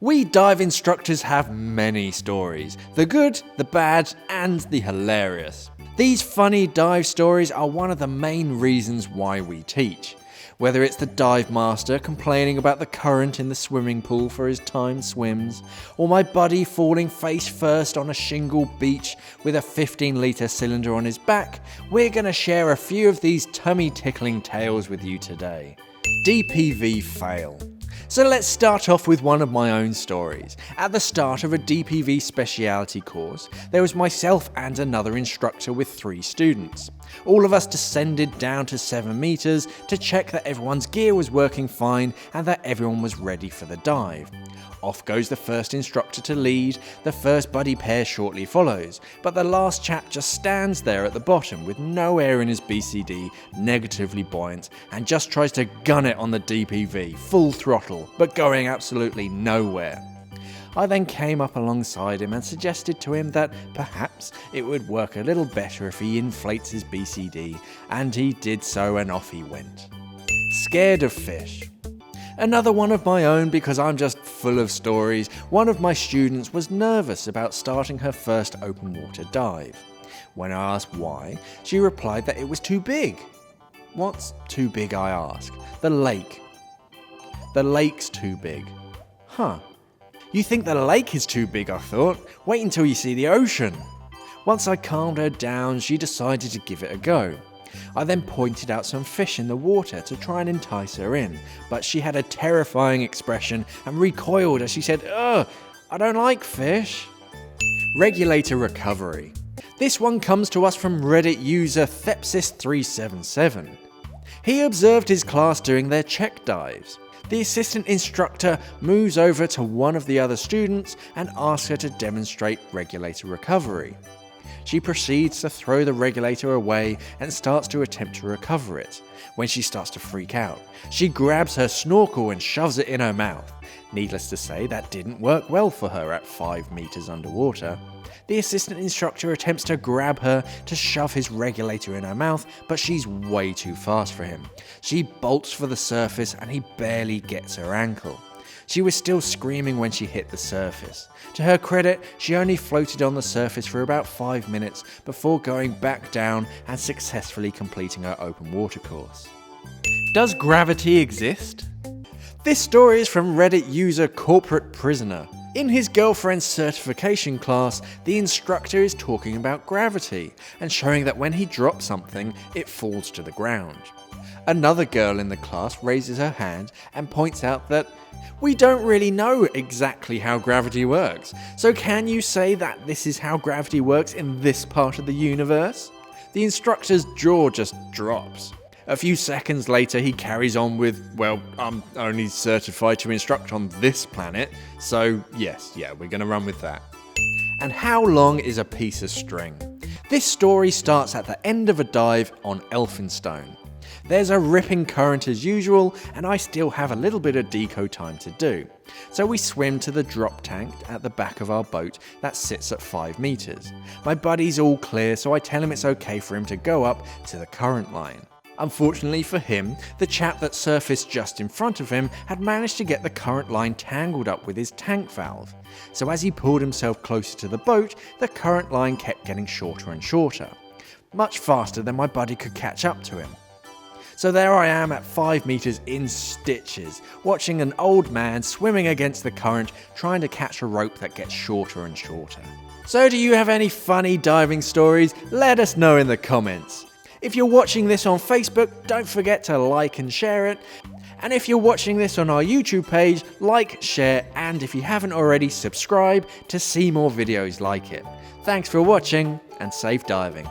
We dive instructors have many stories, the good, the bad, and the hilarious. These funny dive stories are one of the main reasons why we teach. Whether it's the dive master complaining about the current in the swimming pool for his timed swims, or my buddy falling face first on a shingle beach with a 15-litre cylinder on his back, we're going to share a few of these tummy-tickling tales with you today. DPV fail. So let's start off with one of my own stories. At the start of a DPV speciality course, there was myself and another instructor with 3 students. All of us descended down to 7 meters to check that everyone's gear was working fine and that everyone was ready for the dive. Off goes the first instructor to lead, the first buddy pair shortly follows, but the last chap just stands there at the bottom with no air in his BCD, negatively buoyant, and just tries to gun it on the DPV, full throttle, but going absolutely nowhere. I then came up alongside him and suggested to him that perhaps it would work a little better if he inflates his BCD, and he did so and off he went. Scared of fish. Another one of my own because I'm just full of stories. One of my students was nervous about starting her first open water dive. When I asked why, she replied that it was too big. What's too big, I ask? The lake. The lake's too big. Huh. You think the lake is too big, I thought. Wait until you see the ocean. Once I calmed her down, she decided to give it a go. I then pointed out some fish in the water to try and entice her in, but she had a terrifying expression and recoiled as she said, "Ugh, I don't like fish." Regulator recovery. This one comes to us from Reddit user Thepsis377. He observed his class doing their check dives. The assistant instructor moves over to one of the other students and asks her to demonstrate regulator recovery. She proceeds to throw the regulator away and starts to attempt to recover it. When she starts to freak out, she grabs her snorkel and shoves it in her mouth. Needless to say, that didn't work well for her at 5 meters underwater. The assistant instructor attempts to grab her to shove his regulator in her mouth, but she's way too fast for him. She bolts for the surface and he barely gets her ankle. She was still screaming when she hit the surface. To her credit, she only floated on the surface for about 5 minutes before going back down and successfully completing her open water course. Does gravity exist? This story is from Reddit user Corporate Prisoner. In his girlfriend's certification class, the instructor is talking about gravity and showing that when he drops something, it falls to the ground. Another girl in the class raises her hand and points out that we don't really know exactly how gravity works, so can you say that this is how gravity works in this part of the universe? The instructor's jaw just drops. A few seconds later he carries on with, well, I'm only certified to instruct on this planet, so we're gonna run with that. And how long is a piece of string? This story starts at the end of a dive on Elphinstone. There's a ripping current as usual, and I still have a little bit of deco time to do. So we swim to the drop tank at the back of our boat that sits at 5 meters. My buddy's all clear, so I tell him it's okay for him to go up to the current line. Unfortunately for him, the chap that surfaced just in front of him had managed to get the current line tangled up with his tank valve. So as he pulled himself closer to the boat, the current line kept getting shorter and shorter, much faster than my buddy could catch up to him. So there I am at 5 meters in stitches, watching an old man swimming against the current, trying to catch a rope that gets shorter and shorter. So do you have any funny diving stories? Let us know in the comments. If you're watching this on Facebook, don't forget to like and share it. And if you're watching this on our YouTube page, like, share, and if you haven't already, subscribe to see more videos like it. Thanks for watching, and safe diving.